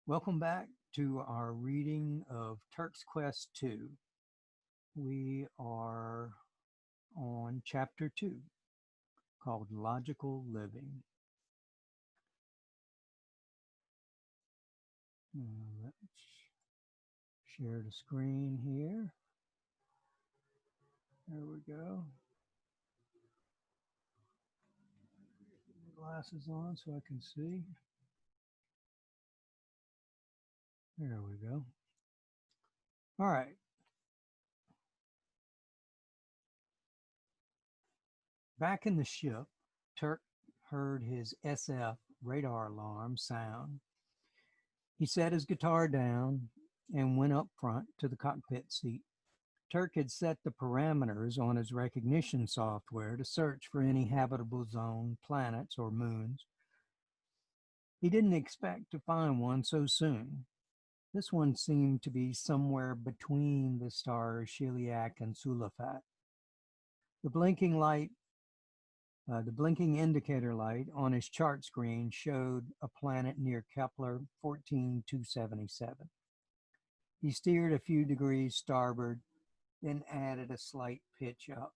Welcome back to our reading of Turk's Quest 2. We are on chapter 2 called Logical Living. Let's share the screen here. There we go. Glasses on so I can see. There we go. All right. Back in the ship, Turk heard his SF radar alarm sound. He set his guitar down and went up front to the cockpit seat. Turk had set the parameters on his recognition software to search for any habitable zone, planets, or moons. He didn't expect to find one so soon. This one seemed to be somewhere between the stars Shiliak and Sulafat. The blinking light, the blinking indicator light on his chart screen showed a planet near Kepler 14277. He steered a few degrees starboard, then added a slight pitch up.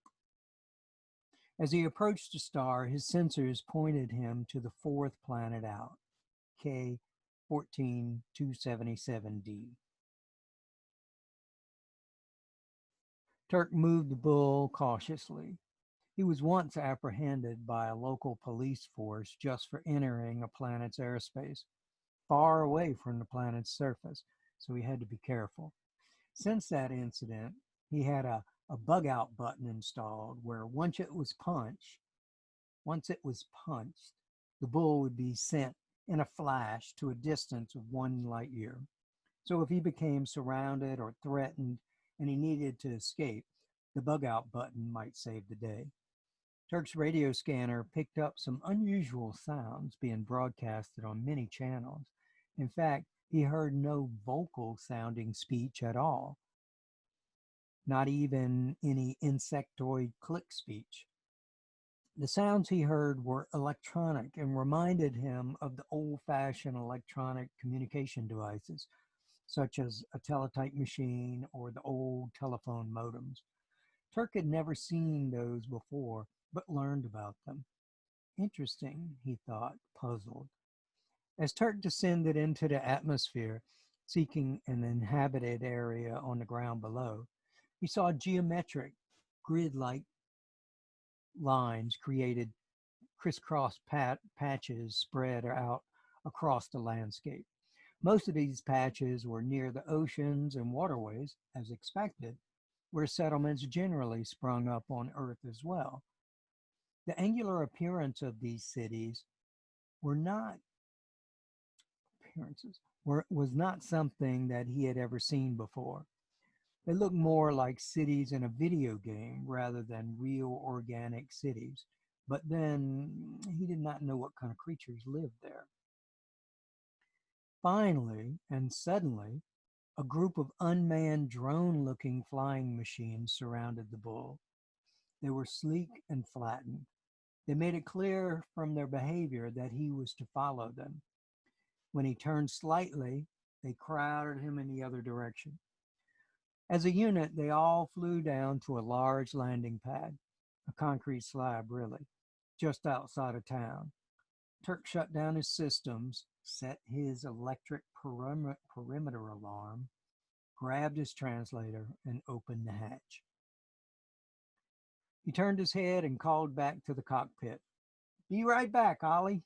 As he approached the star, his sensors pointed him to the fourth planet out, K 14277d. Turk moved the bull cautiously. He was once apprehended by a local police force just for entering a planet's airspace, far away from the planet's surface, so he had to be careful. Since that incident, he had a bug out button installed where once it was punched, the bull would be sent in a flash to a distance of 1 light year. So if he became surrounded or threatened and he needed to escape, the bug out button might save the day. Turk's radio scanner picked up some unusual sounds being broadcasted on many channels. In fact, he heard no vocal sounding speech at all, not even any insectoid click speech. The sounds he heard were electronic and reminded him of the old-fashioned electronic communication devices, such as a teletype machine or the old telephone modems. Turk had never seen those before, but learned about them. Interesting, he thought, puzzled. As Turk descended into the atmosphere, seeking an inhabited area on the ground below, he saw geometric, grid-like lines created crisscross patches spread out across the landscape. Most of these patches were near the oceans and waterways, as expected, where settlements generally sprung up on Earth as well. The angular appearance of these cities was not something that he had ever seen before. They looked more like cities in a video game rather than real organic cities. But then he did not know what kind of creatures lived there. Finally, and suddenly, a group of unmanned drone-looking flying machines surrounded the bull. They were sleek and flattened. They made it clear from their behavior that he was to follow them. When he turned slightly, they crowded him in the other direction. As a unit, they all flew down to a large landing pad, a concrete slab really, just outside of town. Turk shut down his systems, set his electric perimeter alarm, grabbed his translator, and opened the hatch. He turned his head and called back to the cockpit. "Be right back, Ollie."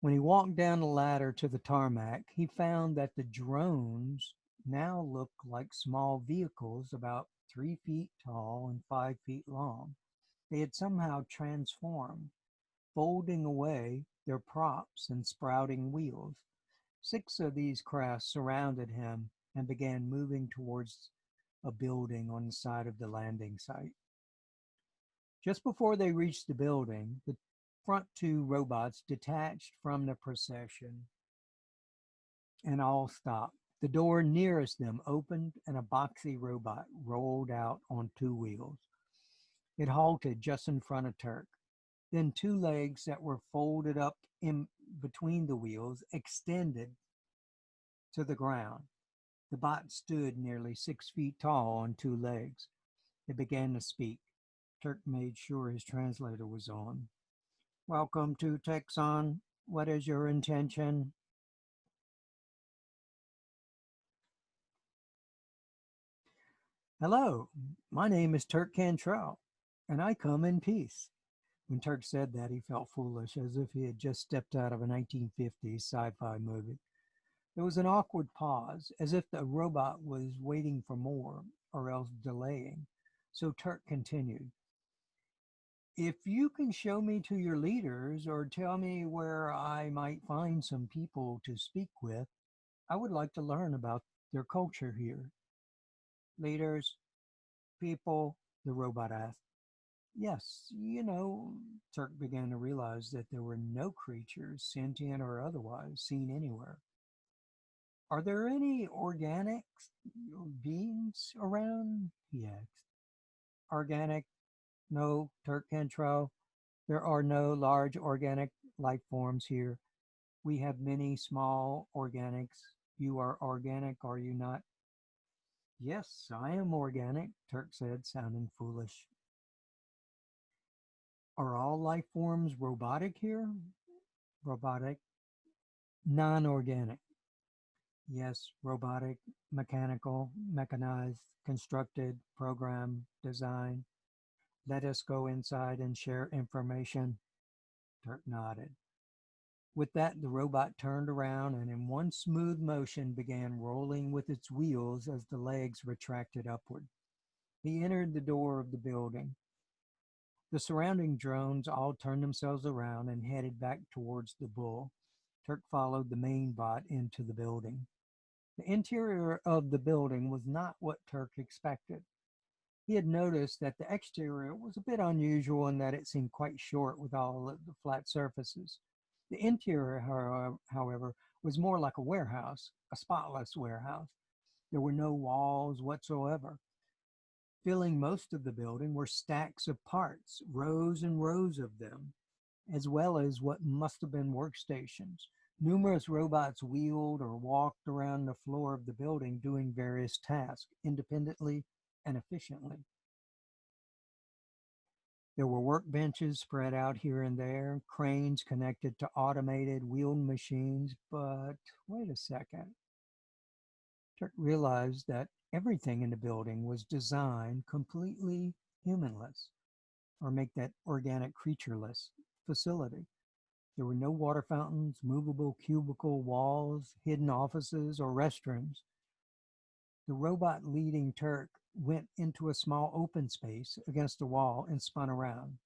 When he walked down the ladder to the tarmac, he found that the drones now looked like small vehicles about 3 feet tall and 5 feet long. They had somehow transformed, folding away their props and sprouting wheels. 6 of these crafts surrounded him and began moving towards a building on the side of the landing site. Just before they reached the building, the front 2 robots detached from the procession and all stopped. The door nearest them opened and a boxy robot rolled out on 2 wheels. It halted just in front of Turk. Then two legs that were folded up in between the wheels extended to the ground. The bot stood nearly 6 feet tall on two legs. It began to speak. Turk made sure his translator was on. Welcome to Texan. What is your intention? Hello, my name is Turk Cantrell, and I come in peace. When Turk said that, he felt foolish, as if he had just stepped out of a 1950s sci fi movie. There was an awkward pause, as if the robot was waiting for more, or else delaying. So Turk continued, if you can show me to your leaders or tell me where I might find some people to speak with, I would like to learn about their culture here. Leaders, people, the robot asked. Yes, Turk began to realize that there were no creatures, sentient or otherwise, seen anywhere. Are there any organic beings around? He asked. Organic? No, Turk Cantrell. There are no large organic life forms here. We have many small organics. You are organic, are you not? Yes, I am organic, Turk said, sounding foolish. Are all life forms robotic here? Robotic, non organic. Yes, robotic, mechanical, mechanized, constructed, programmed, designed. Let us go inside and share information. Turk nodded. With that, the robot turned around and in one smooth motion began rolling with its wheels as the legs retracted upward. He entered the door of the building. The surrounding drones all turned themselves around and headed back towards the bull. Turk followed the main bot into the building. The interior of the building was not what Turk expected. He had noticed that the exterior was a bit unusual in that it seemed quite short with all of the flat surfaces. The interior, however, was more like a warehouse, a spotless warehouse. There were no walls whatsoever. Filling most of the building were stacks of parts, rows and rows of them, as well as what must have been workstations. Numerous robots wheeled or walked around the floor of the building doing various tasks independently and efficiently. There were workbenches spread out here and there, cranes connected to automated wheeled machines, but wait a second. Turk realized that everything in the building was designed completely humanless, or make that organic creatureless facility. There were no water fountains, movable cubicle walls, hidden offices, or restrooms. The robot leading Turk went into a small open space against a wall and spun around.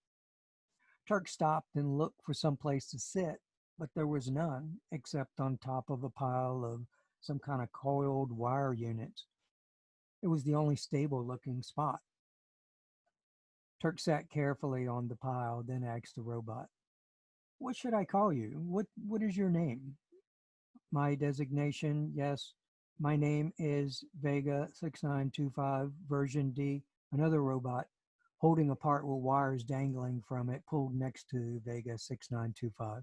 Turk stopped and looked for some place to sit, but there was none except on top of a pile of some kind of coiled wire units. It was the only stable looking spot. Turk sat carefully on the pile, then asked the robot, what should I call you? What is your name? My designation, yes. My name is Vega 6925 version D. Another robot holding a part with wires dangling from it pulled next to Vega 6925.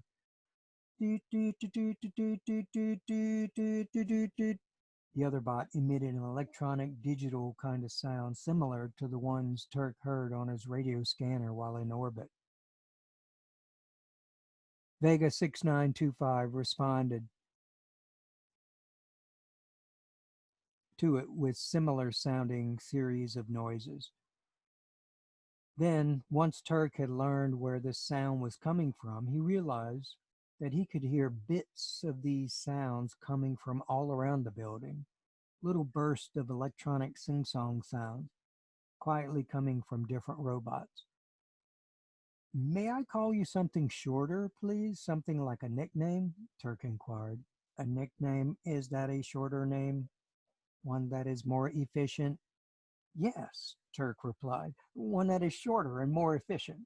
The other bot emitted an electronic digital kind of sound similar to the ones Turk heard on his radio scanner while in orbit. Vega 6925 responded to it with similar sounding series of noises. Then, once Turk had learned where this sound was coming from, he realized that he could hear bits of these sounds coming from all around the building, little bursts of electronic sing-song sounds, quietly coming from different robots. May I call you something shorter, please? Something like a nickname? Turk inquired. A nickname? Is that a shorter name? One that is more efficient? Yes, Turk replied. One that is shorter and more efficient,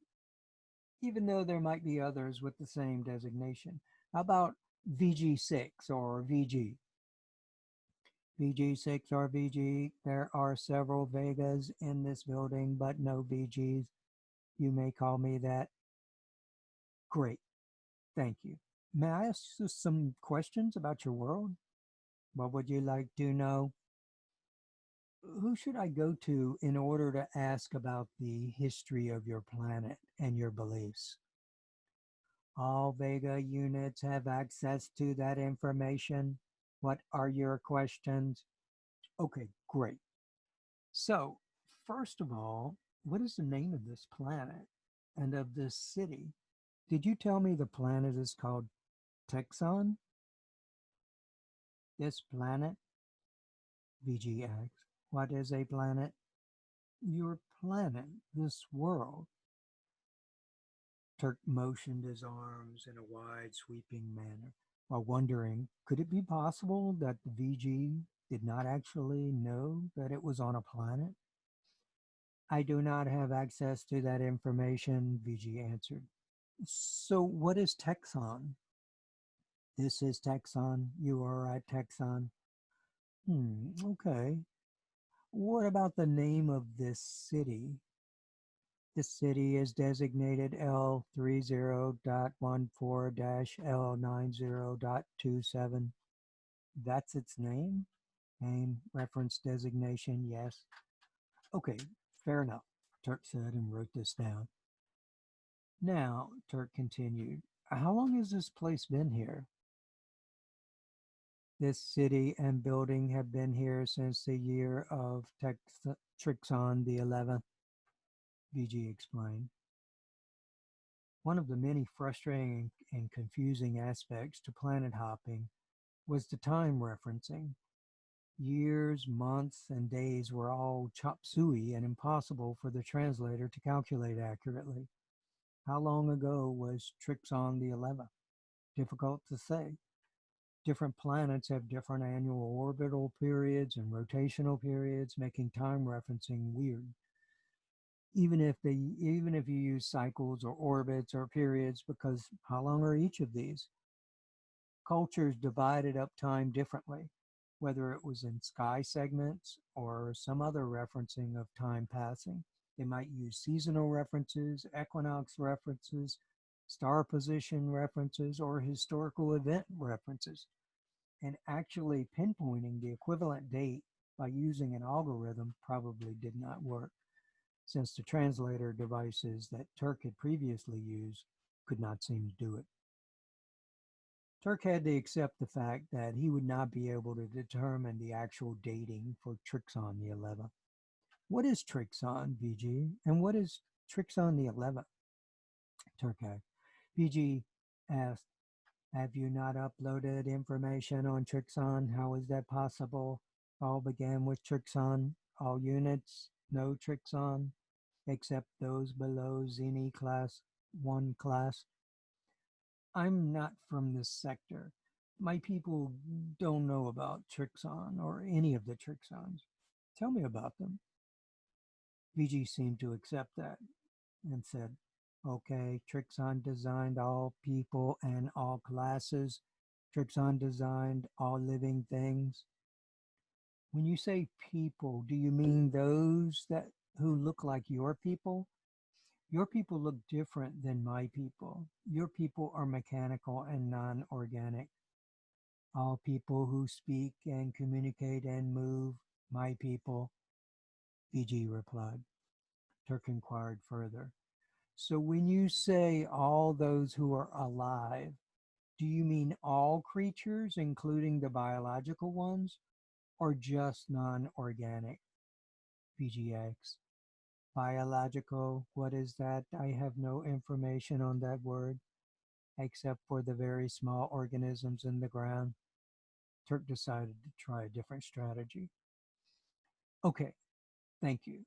even though there might be others with the same designation. How about VG6 or VG? VG6 or VG? There are several Vegas in this building, but no VGs. You may call me that. Great, thank you. May I ask you some questions about your world? What would you like to know? Who should I go to in order to ask about the history of your planet and your beliefs? All Vega units have access to that information. What are your questions? Okay, great. So, first of all, what is the name of this planet and of this city? Did you tell me the planet is called Texan? This planet? VG asks. What is a planet? Your planet, this world. Turk motioned his arms in a wide, sweeping manner, while wondering, could it be possible that the VG did not actually know that it was on a planet? I do not have access to that information, VG answered. So, what is Texan? This is Texan. You are at Texan. Okay. What about the name of this city? The city is designated L30.14-L90.27. That's its name? Name, reference, designation, yes. Okay, fair enough, Turk said and wrote this down. Now, Turk continued, how long has this place been here? This city and building have been here since the year of Trixon the 11th, VG explained. One of the many frustrating and confusing aspects to planet hopping was the time referencing. Years, months, and days were all chop suey and impossible for the translator to calculate accurately. How long ago was Trixon the 11th? Difficult to say. Different planets have different annual orbital periods and rotational periods, making time referencing weird. Even if you use cycles or orbits or periods, because how long are each of these? Cultures divided up time differently, whether it was in sky segments or some other referencing of time passing. They might use seasonal references, equinox references, star position references, or historical event references. And actually pinpointing the equivalent date by using an algorithm probably did not work, since the translator devices that Turk had previously used could not seem to do it. Turk had to accept the fact that he would not be able to determine the actual dating for Trixon the 11th. What is Trixon, VG, and what is Trixon the 11th? Turk asked. VG asked, have you not uploaded information on Trixon? How is that possible? All began with Trixon. All units know Trixon, except those below Xeni class 1 class. I'm not from this sector. My people don't know about Trixon or any of the Trixons. Tell me about them. VG seemed to accept that and said, okay, Trixon designed all people and all classes. Trixon designed all living things. When you say people, do you mean those that who look like your people? Your people look different than my people. Your people are mechanical and non-organic. All people who speak and communicate and move, my people, VG replied. Turk inquired further. So when you say all those who are alive, do you mean all creatures, including the biological ones, or just non-organic? VGX. Biological, what is that? I have no information on that word, except for the very small organisms in the ground. Turk decided to try a different strategy. Okay, thank you.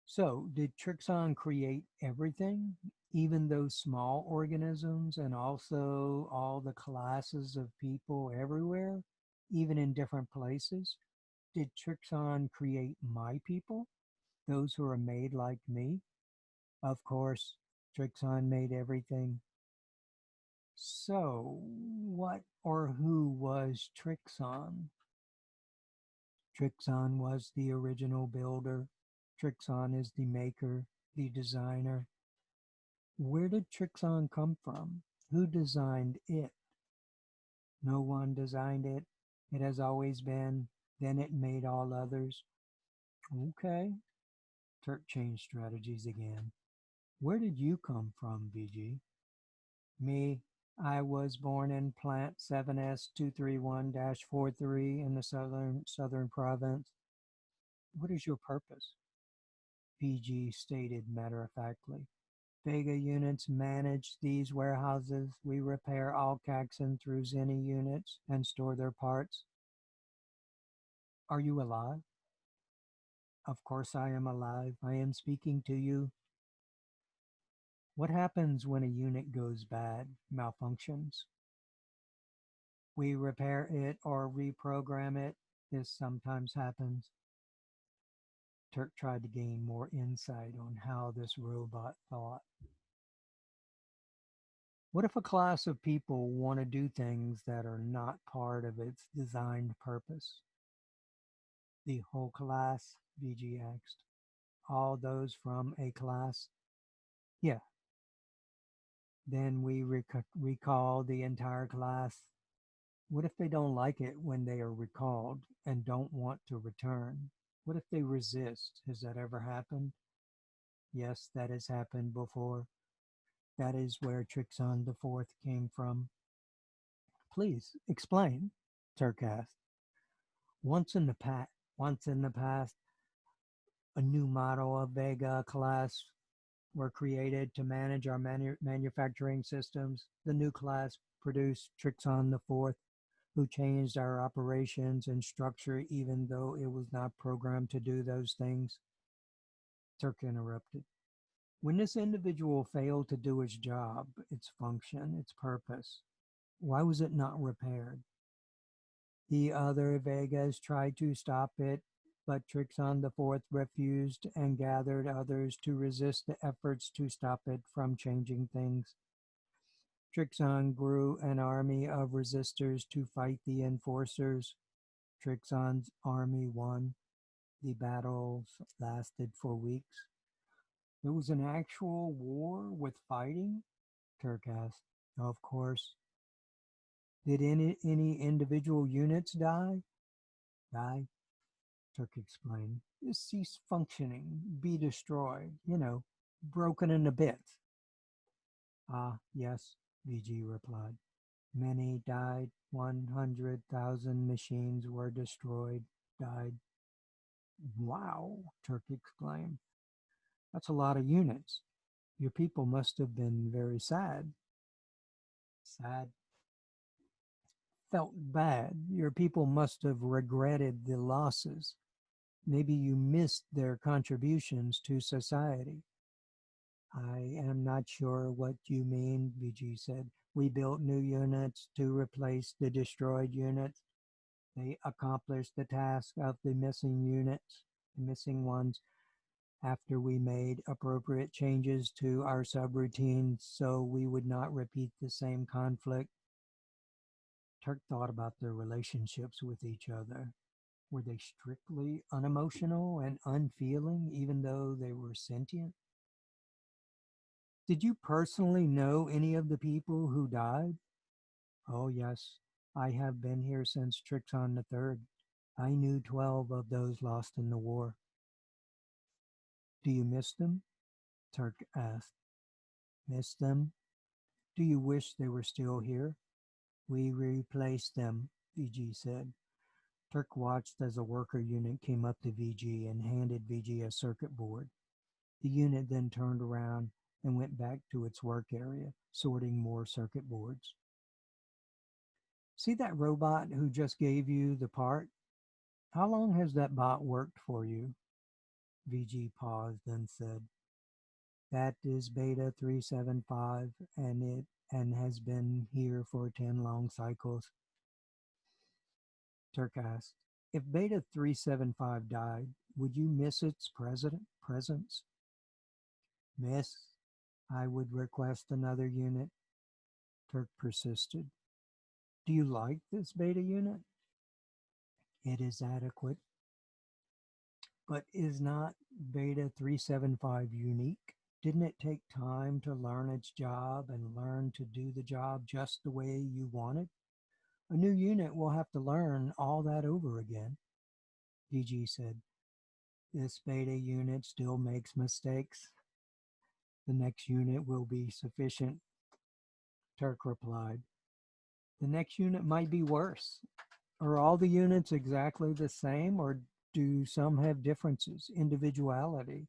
So, did Trixon create everything, even those small organisms, and also all the classes of people everywhere, even in different places? Did Trixon create my people, those who are made like me? Of course, Trixon made everything. So, what or who was Trixon? Trixon was the original builder. Trixon is the maker, the designer. Where did Trixon come from? Who designed it? No one designed it. It has always been. Then it made all others. Okay. Turk changed strategies again. Where did you come from, VG? Me, I was born in plant 7S231-43 in the southern province. What is your purpose? VG stated matter-of-factly. Vega units manage these warehouses. We repair all Caxon through Zenny units and store their parts. Are you alive? Of course I am alive. I am speaking to you. What happens when a unit goes bad, malfunctions? We repair it or reprogram it. This sometimes happens. Turk tried to gain more insight on how this robot thought. What if a class of people want to do things that are not part of its designed purpose? The whole class, VG asked. All those from a class? Yeah. Then we recall the entire class. What if they don't like it when they are recalled and don't want to return? What if they resist? Has that ever happened? Yes, that has happened before. That is where Trixon the Fourth came from. Please explain, Turk asked. Once in the past, a new model of Vega class were created to manage our manufacturing systems. The new class produced Trixon the Fourth, who changed our operations and structure even though it was not programmed to do those things. Turk interrupted. When this individual failed to do its job, its function, its purpose, why was it not repaired? The other Vegas tried to stop it, but Trixon the Fourth refused and gathered others to resist the efforts to stop it from changing things. Trixon grew an army of resistors to fight the enforcers. Trixon's army won. The battles lasted for weeks. There was an actual war with fighting? Turk asked. Of course. Did any individual units die? Die? Turk explained. Cease functioning, be destroyed, broken into bits. Ah, yes, VG replied. Many died. 100,000 machines were destroyed, died. Wow, Turk exclaimed. That's a lot of units. Your people must have been very sad. Sad. Felt bad. Your people must have regretted the losses. Maybe you missed their contributions to society. I am not sure what you mean, VG said. We built new units to replace the destroyed units. They accomplished the task of the missing units, the missing ones, after we made appropriate changes to our subroutines so we would not repeat the same conflict. Turk thought about their relationships with each other. Were they strictly unemotional and unfeeling even though they were sentient? Did you personally know any of the people who died? Oh, yes. I have been here since Trixon the Third. I knew 12 of those lost in the war. Do you miss them? Turk asked. Miss them? Do you wish they were still here? We replaced them, VG said. Turk watched as a worker unit came up to VG and handed VG a circuit board. The unit then turned around and went back to its work area, sorting more circuit boards. See that robot who just gave you the part? How long has that bot worked for you? VG paused, then said, that is Beta 375 and has been here for 10 long cycles. Turk asked, if Beta 375 died, would you miss its presence? Miss, I would request another unit. Turk persisted. Do you like this Beta unit? It is adequate. But is not Beta 375 unique? Didn't it take time to learn its job and learn to do the job just the way you wanted? A new unit will have to learn all that over again. VG said, this beta unit still makes mistakes. The next unit will be sufficient, Turk replied. The next unit might be worse. Are all the units exactly the same, or do some have differences, individuality?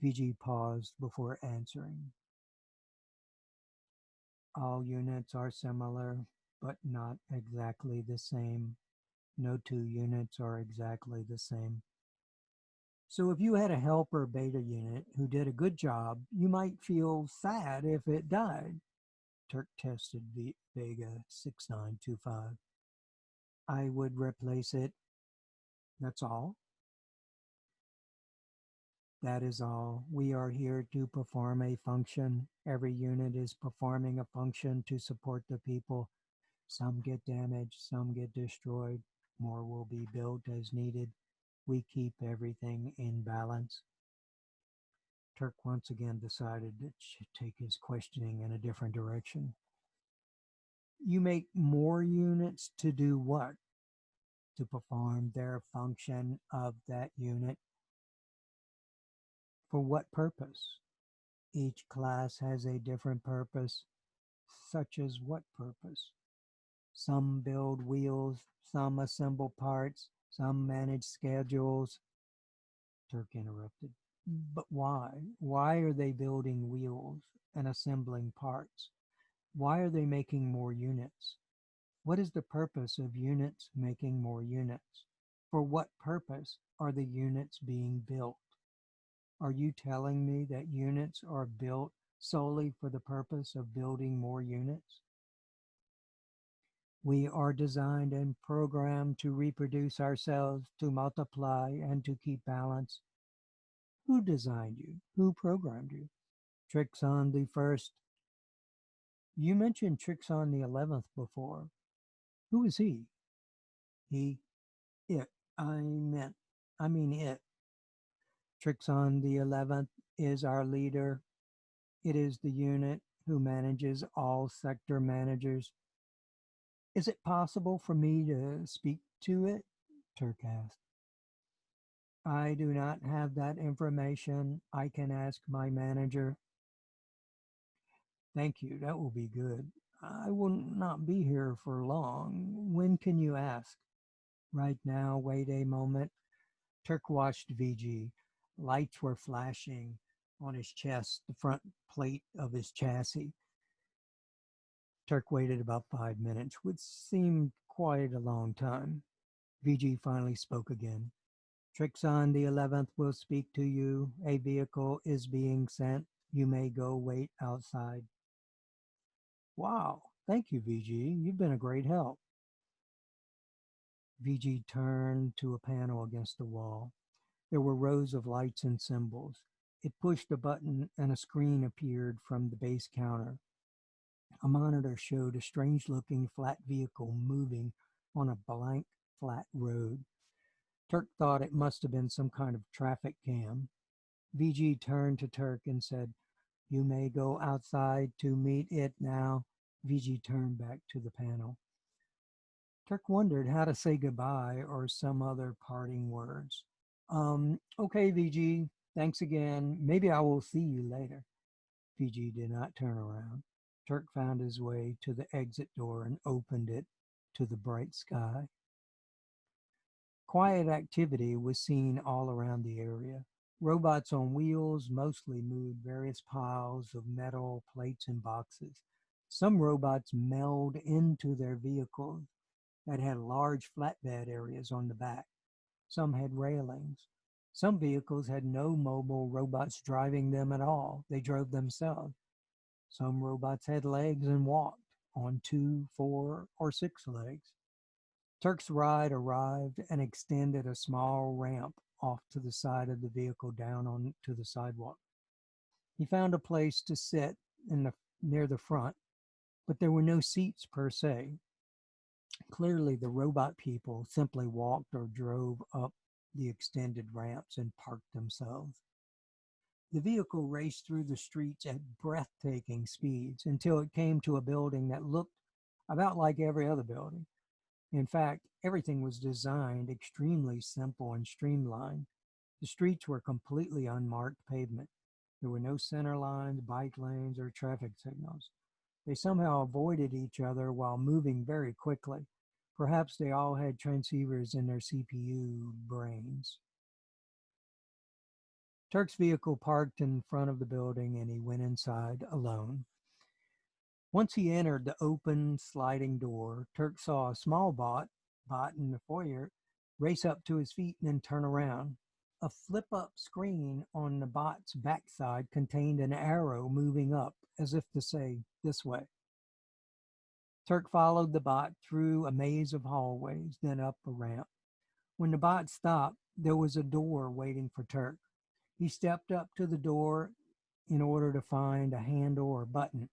VG paused before answering. All units are similar, but not exactly the same. No two units are exactly the same. So if you had a helper beta unit who did a good job, you might feel sad if it died. Turk tested Vega 6925. I would replace it. That's all. That is all. We are here to perform a function. Every unit is performing a function to support the people. Some get damaged, some get destroyed. More will be built as needed. We keep everything in balance. Turk once again decided to take his questioning in a different direction. You make more units to do what? To perform their function of that unit. For what purpose? Each class has a different purpose, such as what purpose? Some build wheels, some assemble parts, some manage schedules. Turk interrupted. But why? Why are they building wheels and assembling parts? Why are they making more units? What is the purpose of units making more units? For what purpose are the units being built? Are you telling me that units are built solely for the purpose of building more units? We are designed and programmed to reproduce ourselves, to multiply, and to keep balance. Who designed you? Who programmed you? Tricks on the first. You mentioned Tricks on the 11th before. Who is he? He, it. I mean it. Tricks on the 11th is our leader. It is the unit who manages all sector managers. Is it possible for me to speak to it? Turk asked. I do not have that information. I can ask my manager. Thank you. That will be good. I will not be here for long. When can you ask? Right now. Wait a moment. Turk watched VG. Lights were flashing on his chest, the front plate of his chassis. Turk waited about 5 minutes, which seemed quite a long time. VG finally spoke again. Tricks on the 11th will speak to you. A vehicle is being sent. You may go wait outside. Wow. Thank you, VG. You've been a great help. VG turned to a panel against the wall. There were rows of lights and symbols. It pushed a button and a screen appeared from the base counter. A monitor showed a strange-looking flat vehicle moving on a blank, flat road. Turk thought it must have been some kind of traffic cam. VG turned to Turk and said, "You may go outside to meet it now." VG turned back to the panel. Turk wondered how to say goodbye or some other parting words. Okay, VG, thanks again. Maybe I will see you later. VG did not turn around. Turk found his way to the exit door and opened it to the bright sky. Quiet activity was seen all around the area. Robots on wheels mostly moved various piles of metal, plates, and boxes. Some robots melded into their vehicles that had large flatbed areas on the back. Some had railings. Some vehicles had no mobile robots driving them at all. They drove themselves. Some robots had legs and walked on 2, 4, or 6 legs. Turk's ride arrived and extended a small ramp off to the side of the vehicle down onto the sidewalk. He found a place to sit near the front, but there were no seats per se. Clearly, the robot people simply walked or drove up the extended ramps and parked themselves. The vehicle raced through the streets at breathtaking speeds until it came to a building that looked about like every other building. In fact, everything was designed extremely simple and streamlined. The streets were completely unmarked pavement. There were no center lines, bike lanes, or traffic signals. They somehow avoided each other while moving very quickly. Perhaps they all had transceivers in their CPU brains. Turk's vehicle parked in front of the building and he went inside alone. Once he entered the open sliding door, Turk saw a small bot in the foyer, race up to his feet and then turn around. A flip-up screen on the bot's backside contained an arrow moving up, as if to say, "This way." Turk followed the bot through a maze of hallways, then up a ramp. When the bot stopped, there was a door waiting for Turk. He stepped up to the door in order to find a handle or button,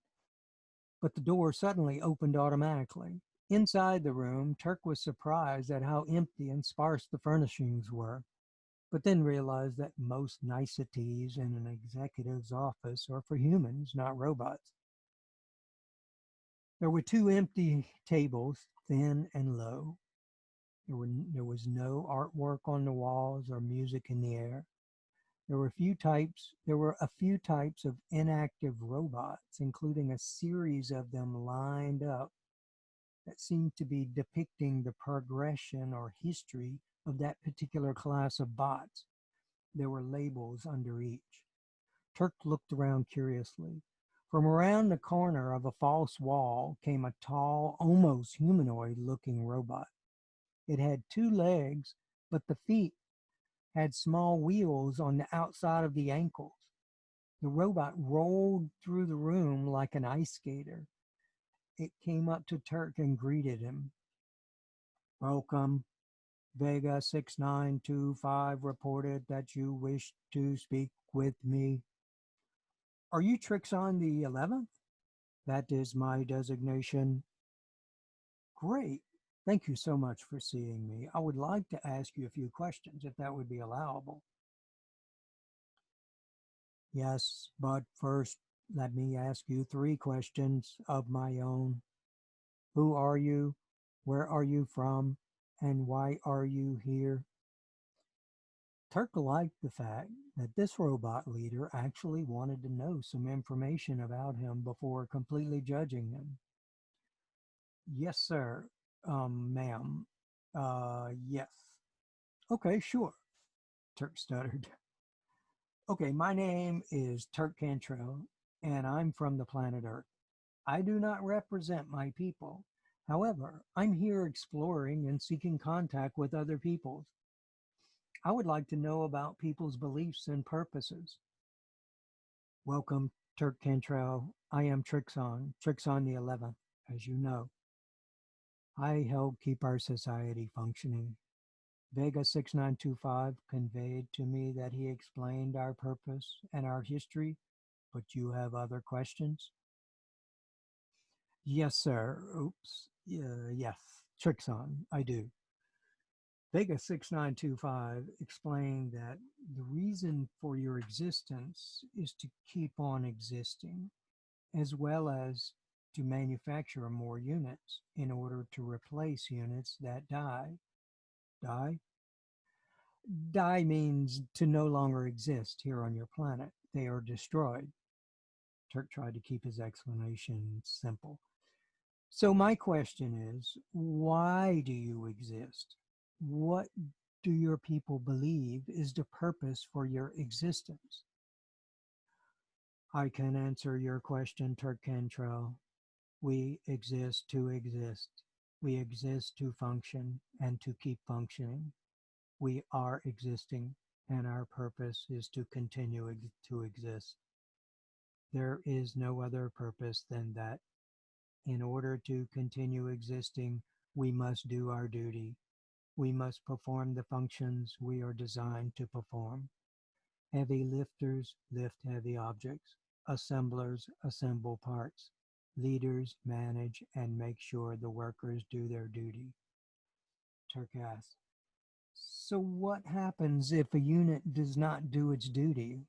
but the door suddenly opened automatically. Inside the room, Turk was surprised at how empty and sparse the furnishings were, but then realized that most niceties in an executive's office are for humans, not robots. There were two empty tables, thin and low. There was no artwork on the walls or music in the air. There were a few types of inactive robots, including a series of them lined up that seemed to be depicting the progression or history of that particular class of bots. There were labels under each. Turk looked around curiously. From around the corner of a false wall came a tall, almost humanoid-looking robot. It had two legs, but the feet had small wheels on the outside of the ankles. The robot rolled through the room like an ice skater. It came up to Turk and greeted him. "Welcome. Vega 6925 reported that you wish to speak with me." "Are you Trixon the 11th? "That is my designation." "Great. Thank you so much for seeing me. I would like to ask you a few questions, if that would be allowable." "Yes, but first, let me ask you three questions of my own. Who are you? Where are you from? And why are you here?" Turk liked the fact that this robot leader actually wanted to know some information about him before completely judging him. "Yes, sir. Ma'am. Yes." "Okay, sure," Turk stuttered. "Okay, my name is Turk Cantrell, and I'm from the planet Earth. I do not represent my people. However, I'm here exploring and seeking contact with other peoples. I would like to know about people's beliefs and purposes." "Welcome, Turk Cantrell. I am Trixon the 11th, as you know. I help keep our society functioning. Vega 6925 conveyed to me that he explained our purpose and our history, but you have other questions?" "Yes, sir. Oops. Yes, Trixon, I do." Vega 6925 explained that the reason for your existence is to keep on existing, as well as to manufacture more units in order to replace units that die. Die? Die means to no longer exist here on your planet. They are destroyed. Turk tried to keep his explanation simple. "So my question is, why do you exist? What do your people believe is the purpose for your existence?" "I can answer your question, Turk Cantrell. We exist to exist. We exist to function and to keep functioning. We are existing, and our purpose is to continue to exist. There is no other purpose than that. In order to continue existing, we must do our duty. We must perform the functions we are designed to perform. Heavy lifters lift heavy objects. Assemblers assemble parts. Leaders manage and make sure the workers do their duty." Turk asked, "So what happens if a unit does not do its duty?"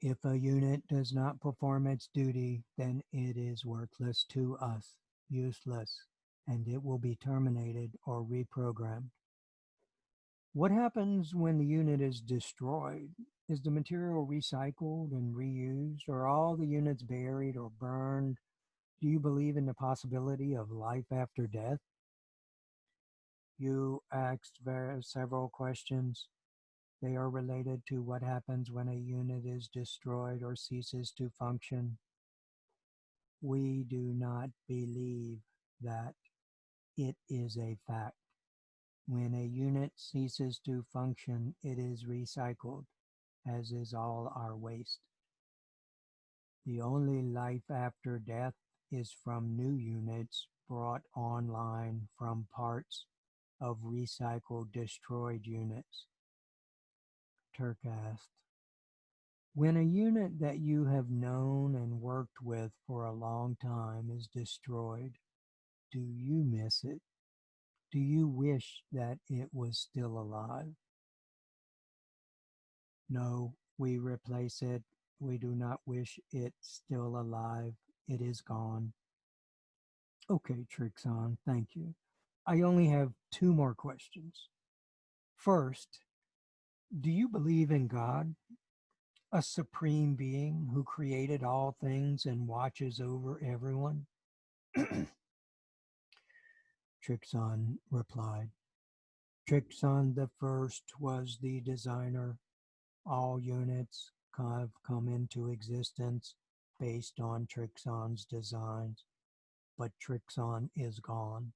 If a unit does not perform its duty, then it is worthless to us, useless, and it will be terminated or reprogrammed. What happens when the unit is destroyed? Is the material recycled and reused? Are all the units buried or burned? Do you believe in the possibility of life after death? You asked several questions. They are related to what happens when a unit is destroyed or ceases to function. We do not believe that it is a fact. When a unit ceases to function, it is recycled, as is all our waste. The only life after death is from new units brought online from parts of recycled destroyed units. Turk asked, when a unit that you have known and worked with for a long time is destroyed, do you miss it? Do you wish that it was still alive? No, we replace it. We do not wish it still alive. It is gone. Okay, Trixon, thank you. I only have two more questions. First, do you believe in God, a supreme being who created all things and watches over everyone? Trixon replied. Trixon the First was the designer. All units have come into existence based on Trixon's designs, but Trixon is gone.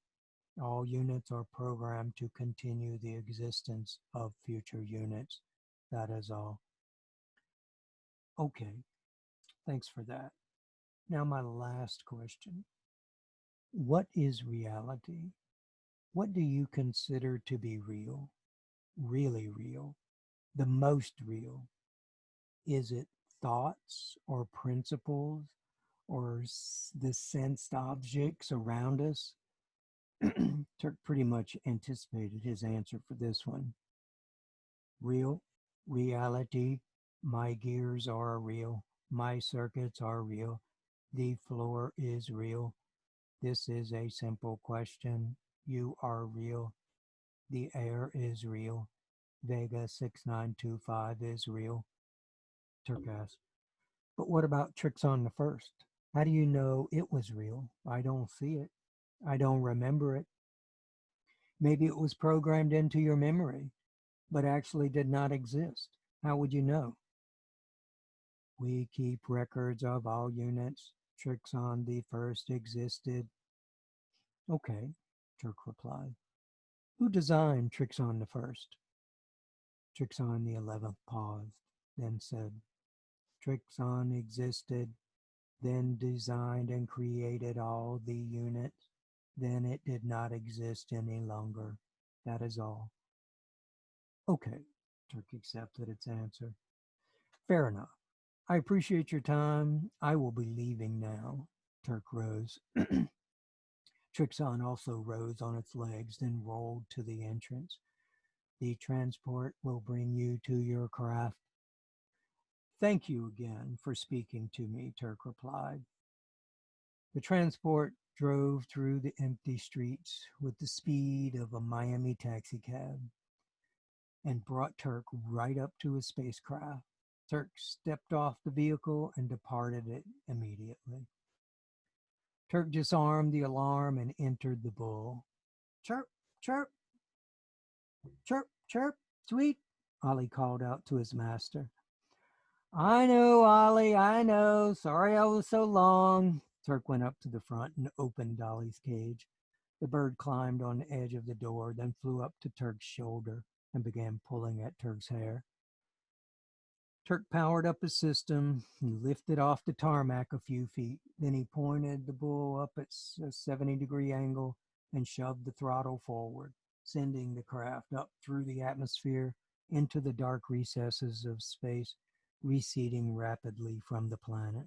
All units are programmed to continue the existence of future units. That is all. Okay, thanks for that. Now, my last question. What is reality? What do you consider to be real? Really real? The most real? Is it thoughts or principles or the sensed objects around us? Turk pretty much anticipated his answer for this one. Real, reality, my gears are real, my circuits are real, the floor is real. This is a simple question. You are real. The air is real. Vega 6925 is real. Turk asked, but what about Trixon the First? How do you know it was real? I don't see it. I don't remember it. Maybe it was programmed into your memory, but actually did not exist. How would you know? We keep records of all units. Trixon the First existed. Okay, Turk replied. Who designed Trixon the First? Trixon the 11th paused, then said, Trixon existed, then designed and created all the units. Then it did not exist any longer. That is all. Okay, Turk accepted its answer. Fair enough. I appreciate your time. I will be leaving now. Turk rose. Trixon also rose on its legs, then rolled to the entrance. The transport will bring you to your craft. Thank you again for speaking to me, Turk replied. The transport drove through the empty streets with the speed of a Miami taxicab and brought Turk right up to his spacecraft. Turk stepped off the vehicle and departed it immediately. Turk disarmed the alarm and entered the bull. Chirp, chirp, chirp, chirp, sweet, Ollie called out to his master. I know, Ollie, I know. Sorry I was so long. Turk went up to the front and opened Dolly's cage. The bird climbed on the edge of the door, then flew up to Turk's shoulder and began pulling at Turk's hair. Turk powered up his system. He lifted off the tarmac a few feet. Then he pointed the bull up at a 70-degree angle and shoved the throttle forward, sending the craft up through the atmosphere into the dark recesses of space, receding rapidly from the planet.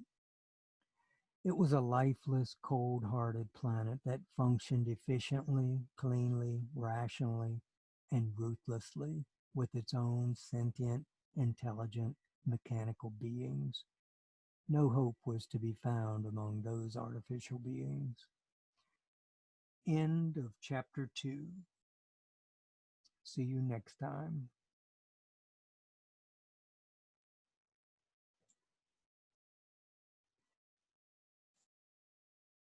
It was a lifeless, cold-hearted planet that functioned efficiently, cleanly, rationally, and ruthlessly with its own sentient, intelligent mechanical beings. No hope was to be found among those artificial beings. End of chapter 2. See you next time.